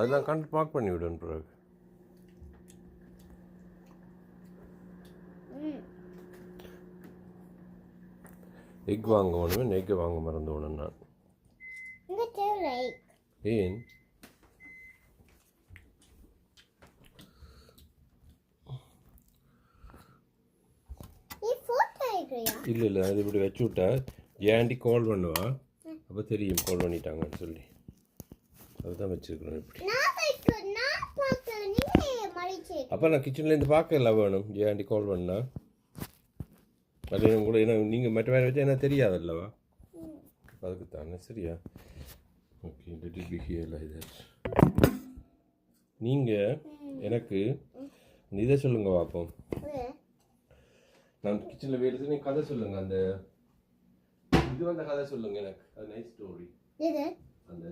அதெல்லாம் கண்டு மார்க் பண்ணி விடணும் பிறகு. எக் வாங்க வேணுமே, எக்கை வாங்க மறந்து வேணும் நான். ஏன் இல்லை இல்லை, அது இப்படி வச்சு விட்டா ஏண்டி கால் பண்ணுவா, அப்போ தெரியும் கால் பண்ணிட்டாங்கன்னு சொல்லி. அதுதான் வச்சுருக்குறோம் இப்படி. அப்போ நான் கிச்சன்லேருந்து பார்க்கல வேணும் ஏண்டி கால் பண்ணா. அது கூட என்ன நீங்கள் மற்ற வேலை வச்சா என்ன தெரியாதல்லவா, அதுக்கு தானே. சரியா? Okay, let it be here like that. நீங்கள் எனக்கு இதை சொல்லுங்க பார்ப்போம். நான் கிச்சனில் வேலை செய்ய கதை சொல்லுங்க. அந்த இது வந்த கதை சொல்லுங்க எனக்கு. அது நைஸ் ஸ்டோரி. அந்த